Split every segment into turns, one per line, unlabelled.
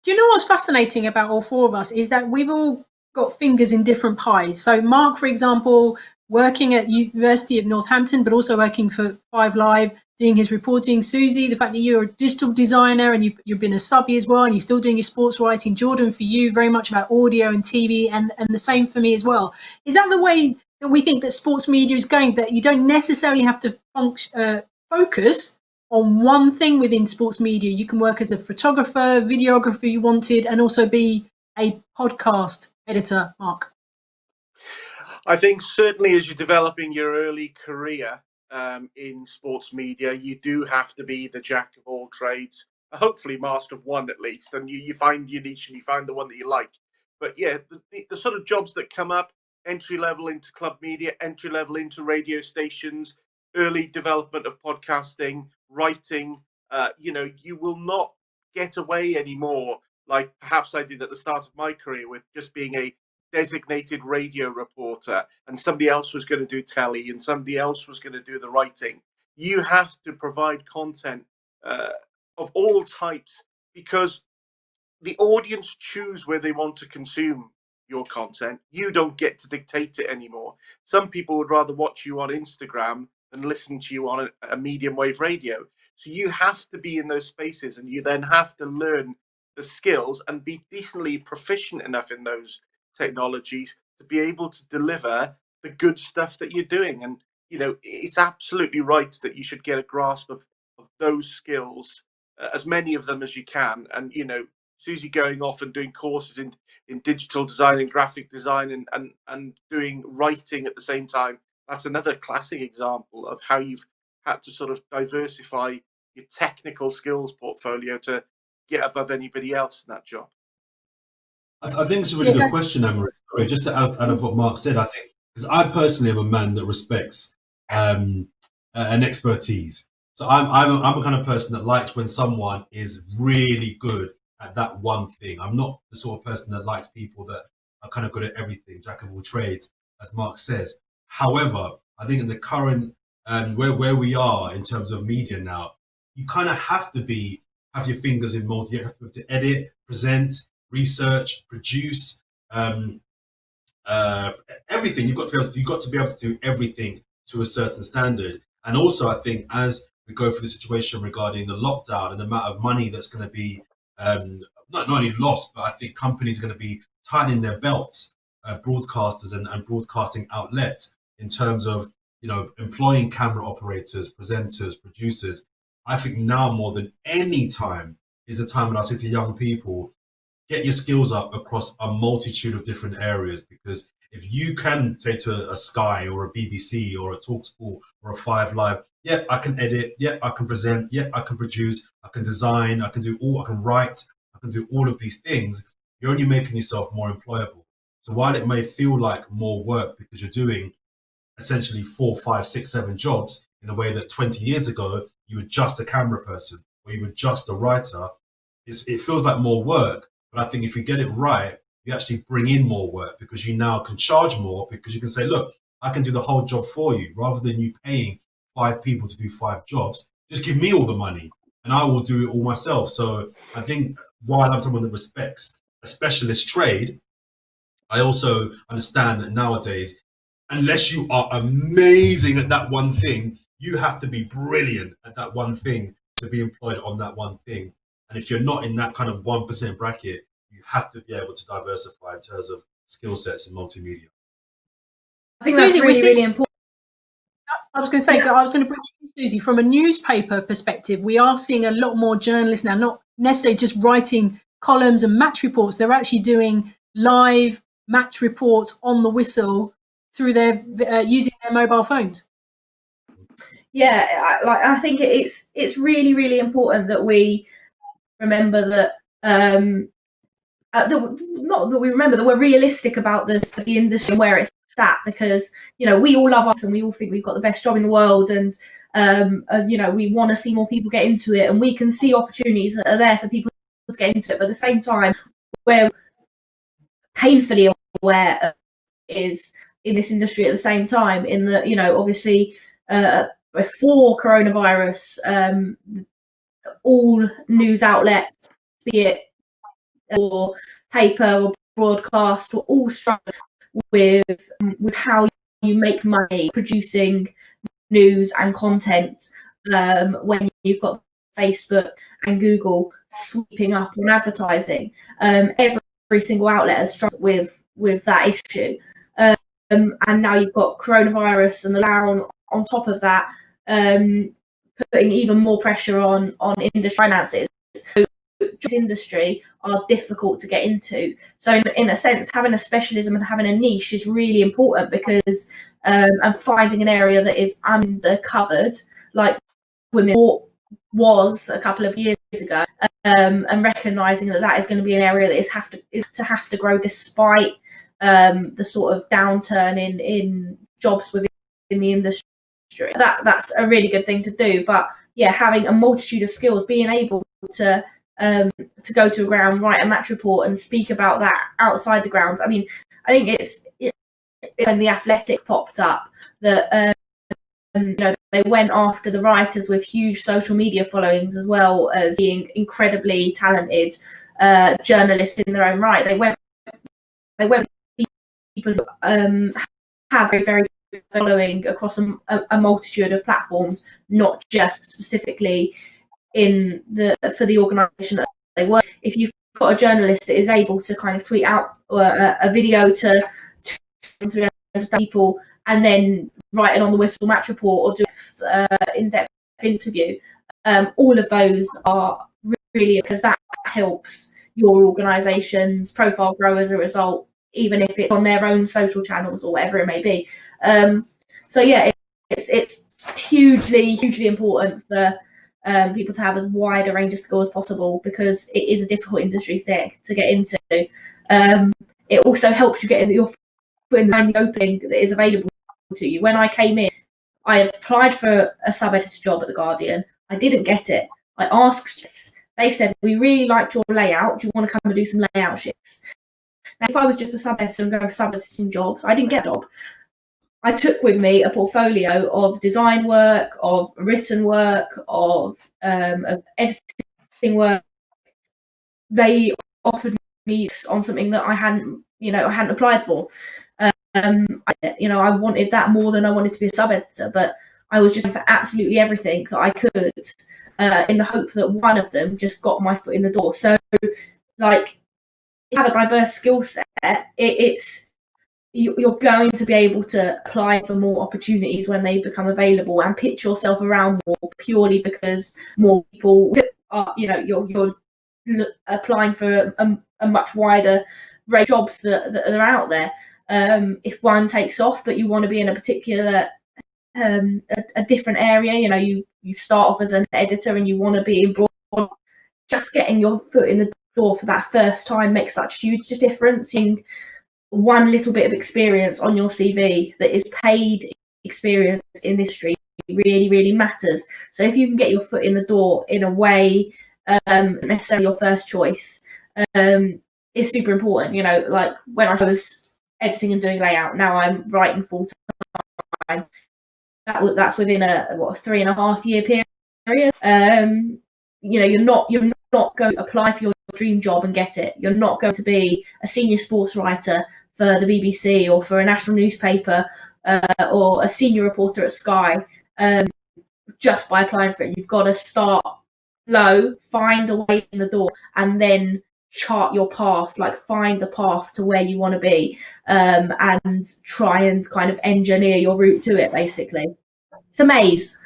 Do you know what's fascinating about all four of us is that we've all got fingers in different pies. So Mark, for example, working at University of Northampton, but also working for Five Live, doing his reporting. Susie, the fact that you're a digital designer and you've been a subby as well, and you're still doing your sports writing. Jordan, for you, very much about audio and TV, and the same for me as well. Is that the way that we think that sports media is going? That you don't necessarily have to focus on one thing within sports media. You can work as a photographer, videographer you wanted, and also be a podcast editor, Mark.
I think certainly as you're developing your early career in sports media, you do have to be the jack of all trades, hopefully master of one at least, and you find your niche and you find the one that you like. But yeah, the sort of jobs that come up, entry level into club media, entry level into radio stations, early development of podcasting, writing, you will not get away anymore like perhaps I did at the start of my career with just being a designated radio reporter and somebody else was going to do telly and somebody else was going to do the writing. You have to provide content of all types because the audience choose where they want to consume your content. You don't get to dictate it anymore. Some people would rather watch you on Instagram than listen to you on a medium wave radio. So you have to be in those spaces and you then have to learn the skills and be decently proficient enough in those technologies to be able to deliver the good stuff that you're doing. And, it's absolutely right that you should get a grasp of those skills, as many of them as you can. And, Susie going off and doing courses in digital design and graphic design and doing writing at the same time. That's another classic example of how you've had to sort of diversify your technical skills portfolio to get above anybody else in that job.
I think it's a really good question, Anne-Marie. Sorry, just to add of what Mark said, I think, because I personally am a man that respects an expertise. So I'm a kind of person that likes when someone is really good at that one thing. I'm not the sort of person that likes people that are kind of good at everything, jack of all trades, as Mark says. However, I think in the current where we are in terms of media now, you kind of have your fingers in multi. You have to be able to edit, present, research, produce, everything. You've got to be able to do everything to a certain standard. And also, I think as we go through the situation regarding the lockdown and the amount of money that's going to be not only lost, but I think companies are going to be tightening their belts, broadcasters and broadcasting outlets, in terms of employing camera operators, presenters, producers. I think now more than any time is a time when I say to young people, get your skills up across a multitude of different areas, because if you can say to a Sky or a BBC or a TalkSport or a Five Live, yeah, I can edit, yeah, I can present, yeah, I can produce, I can design, I can write, I can do all of these things, you're only making yourself more employable. So while it may feel like more work because you're doing essentially 4, 5, 6, 7 jobs in a way that 20 years ago you were just a camera person or you were just a writer, it feels like more work. But I think if you get it right, you actually bring in more work because you now can charge more, because you can say, look, I can do the whole job for you, rather than you paying 5 people to do 5 jobs. Just give me all the money and I will do it all myself. So I think while I'm someone that respects a specialist trade, I also understand that nowadays, unless you are amazing at that one thing, you have to be brilliant at that one thing to be employed on that one thing. And if you're not in that kind of 1% bracket, you have to be able to diversify in terms of skill sets in multimedia.
I think that's really important.
I was going to say, I was going to bring you, Susie, from a newspaper perspective, we are seeing a lot more journalists now, not necessarily just writing columns and match reports. They're actually doing live match reports on the whistle through their using their mobile phones.
Yeah, I think it's really, really important that we remember that not that we remember that we're realistic about the industry and where it's at, because we all love us and we all think we've got the best job in the world, and we want to see more people get into it, and we can see opportunities that are there for people to get into it. But at the same time, we're painfully aware is in this industry at the same time, in that obviously before coronavirus, all news outlets, be it or paper or broadcast were all struggling with how you make money producing news and content when you've got Facebook and Google sweeping up on advertising. Every single outlet has struggled with that issue. And now you've got coronavirus and the lockdown on top of that, putting even more pressure on industry finances. So this industry are difficult to get into. So in a sense, having a specialism and having a niche is really important, because and finding an area that is undercovered, like women was a couple of years ago, and recognizing that is going to be an area that is to have to grow despite the sort of downturn in jobs within the industry. That's a really good thing to do. But yeah, having a multitude of skills, being able to go to a ground, write a match report, and speak about that outside the grounds. I mean, I think it's when The Athletic popped up that they went after the writers with huge social media followings, as well as being incredibly talented journalists in their own right. They went people who have a very good following across a multitude of platforms, not just specifically for the organisation that they work. If you've got a journalist that is able to kind of tweet out a video to 300 people and then write it on the Whistle match report or do an in-depth interview, all of those are really, because that helps your organisation's profile grow as a result, even if it's on their own social channels or whatever it may be. So yeah, it's hugely important for people to have as wide a range of skills as possible, because it is a difficult industry to get into. It also helps you get your foot in the opening that is available to you. When I came in, I applied for a sub-editor job at The Guardian. I didn't get it. I asked shifts. They said, we really liked your layout. Do you want to come and do some layout shifts? Now, if I was just a sub-editor and going for sub-editing jobs, I didn't get a job. I took with me a portfolio of design work, of written work, of editing work. They offered me on something that I hadn't applied for. I wanted that more than I wanted to be a sub-editor, but I was just for absolutely everything that I could, in the hope that one of them just got my foot in the door. So, like, if you have a diverse skill set, you're going to be able to apply for more opportunities when they become available, and pitch yourself around more, purely because more people are, you're applying for a much wider range of jobs that are out there. If one takes off, but you want to be in a particular a different area, you start off as an editor and you want to be in broad, just getting your foot in the door for that first time makes such a huge difference. Seeing one little bit of experience on your CV that is paid experience in this industry really matters. So if you can get your foot in the door in a way necessarily your first choice, is super important. Like when I was editing and doing layout, now I'm writing full time. That's within a 3.5 year period. You're not going to apply for your dream job and get it. You're not going to be a senior sports writer for the BBC or for a national newspaper, or a senior reporter at Sky, just by applying for it. You've got to start low, find a way in the door, and then chart your path, like find a path to where you want to be, and try and kind of engineer your route to it, basically. It's a maze.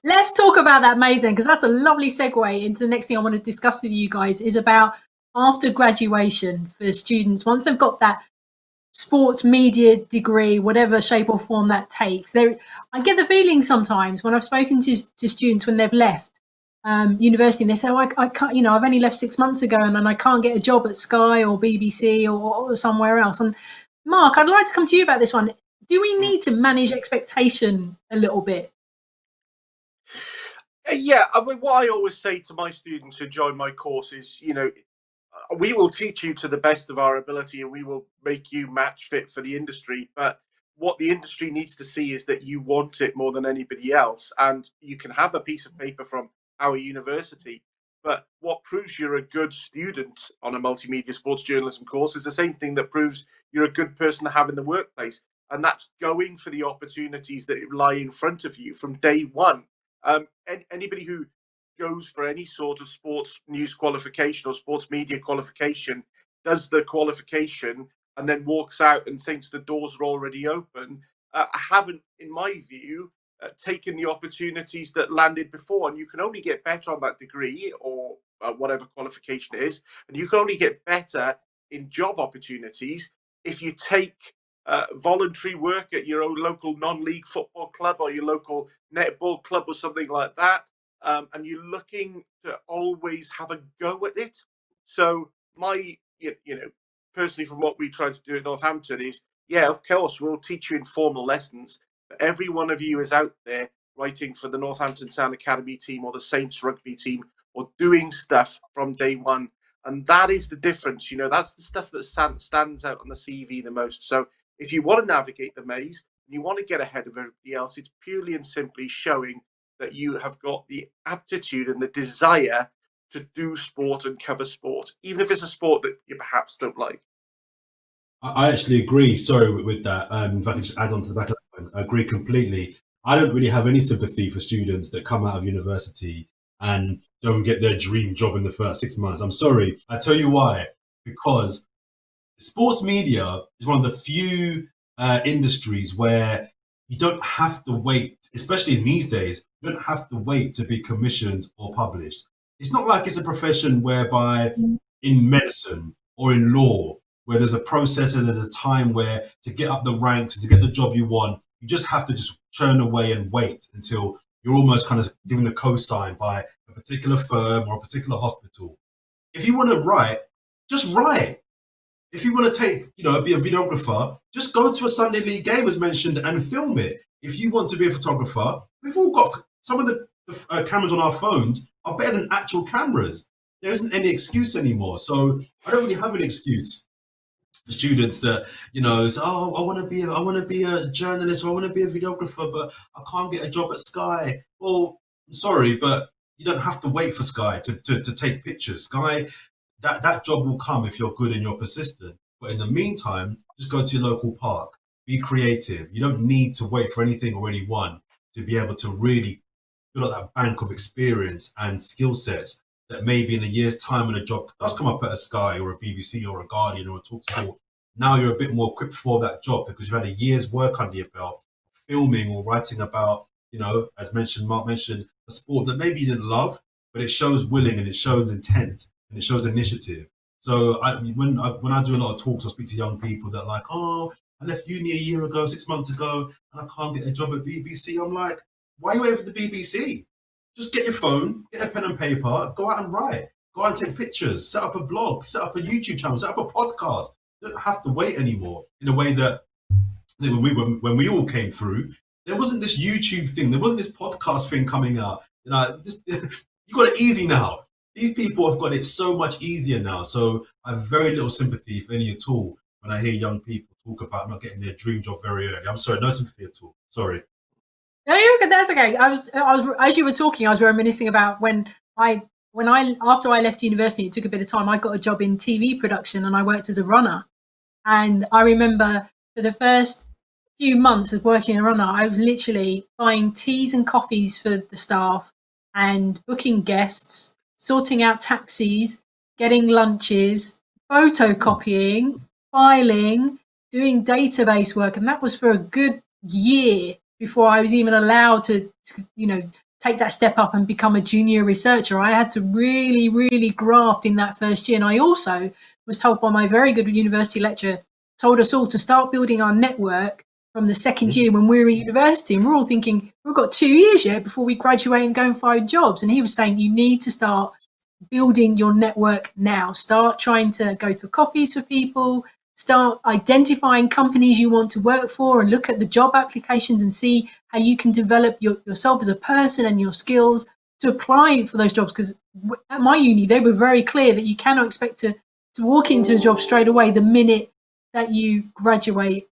Let's talk about that maze then, because that's a lovely segue into the next thing I want to discuss with you guys, is about after graduation for students. Once they've got that sports media degree, whatever shape or form that takes, I get the feeling sometimes when I've spoken to students when they've left university, and they say, I can't, I've only left 6 months ago and I can't get a job at Sky or BBC or somewhere else. And Mark, I'd like to come to you about this one. Do we need to manage expectation a little bit?
Yeah, I mean, what I always say to my students who join my course is, we will teach you to the best of our ability and we will make you match fit for the industry. But what the industry needs to see is that you want it more than anybody else. And you can have a piece of paper from our university, But what proves you're a good student on a multimedia sports journalism course is the same thing that proves you're a good person to have in the workplace. And that's going for the opportunities that lie in front of you from day one. Anybody who goes for any sort of sports news qualification or sports media qualification does the qualification and then walks out and thinks the doors are already open, haven't, in my view, taken the opportunities that landed before. And you can only get better on that degree or whatever qualification it is. And you can only get better in job opportunities if you take voluntary work at your own local non-league football club or your local netball club or something like that. And you're looking to always have a go at it. So personally, from what we try to do at Northampton is, yeah, of course, we'll teach you informal lessons. But every one of you is out there writing for the Northampton Town Academy team or the Saints rugby team or doing stuff from day one. And that is the difference. That's the stuff that stands out on the CV the most. So if you want to navigate the maze and you want to get ahead of everybody else, it's purely and simply showing that you have got the aptitude and the desire to do sport and cover sport, even if it's a sport that you perhaps don't like.
I actually agree. Sorry with that. If I can just add on to the back of that point, I agree completely. I don't really have any sympathy for students that come out of university and don't get their dream job in the first 6 months. I'm sorry. I tell you why. Because sports media is one of the few industries where you don't have to wait, especially in these days, you don't have to wait to be commissioned or published. It's not like it's a profession whereby in medicine or in law, where there's a process and there's a time where to get up the ranks and to get the job you want, you just have to just churn away and wait until you're almost kind of given a cosign by a particular firm or a particular hospital. If you want to write, just write. If you want to be a videographer, just go to a Sunday League game as mentioned and film it. If you want to be a photographer, we've all got some of the cameras on our phones are better than actual cameras. There isn't any excuse anymore. So I don't really have an excuse for students that, say, oh, I want to be a journalist or I want to be a videographer, but I can't get a job at Sky. Well, I'm sorry, but you don't have to wait for Sky to take pictures. Sky, that job will come if you're good and you're persistent. But in the meantime, just go to your local park. Be creative. You don't need to wait for anything or anyone to be able to really build up that bank of experience and skill sets that maybe in a year's time when a job does come up at a Sky or a BBC or a Guardian or a TalkSport, now you're a bit more equipped for that job because you've had a year's work under your belt, filming or writing about, as Mark mentioned, a sport that maybe you didn't love, but it shows willing and it shows intent and it shows initiative. So when I do a lot of talks, I speak to young people that are like, oh, I left uni a year ago, 6 months ago, and I can't get a job at BBC. I'm like, why are you waiting for the BBC? Just get your phone, get a pen and paper, go out and write, go out and take pictures, set up a blog, set up a YouTube channel, set up a podcast. You don't have to wait anymore in a way that when we all came through, there wasn't this YouTube thing, there wasn't this podcast thing coming out. You got it easy now. These people have got it so much easier now. So I have very little sympathy, if any at all, when I hear young people talk about not getting their dream job very early. I'm sorry, no sympathy at all. Sorry.
No, that's okay. I was as you were talking, I was reminiscing about when after I left university, it took a bit of time. I got a job in TV production and I worked as a runner. And I remember for the first few months of working as a runner, I was literally buying teas and coffees for the staff and booking guests, sorting out taxis, getting lunches, photocopying, filing, doing database work. And that was for a good year before I was even allowed to take that step up and become a junior researcher. I had to really, really graft in that first year. And I also was told by my very good university lecturer, told us all to start building our network from the second year when we were at university. And we're all thinking, we've got 2 years yet before we graduate and go and find jobs. And he was saying, you need to start building your network now. Start trying to go for coffees for people, start identifying companies you want to work for and look at the job applications and see how you can develop yourself as a person and your skills to apply for those jobs. Because at my uni, they were very clear that you cannot expect to walk into a job straight away the minute that you graduate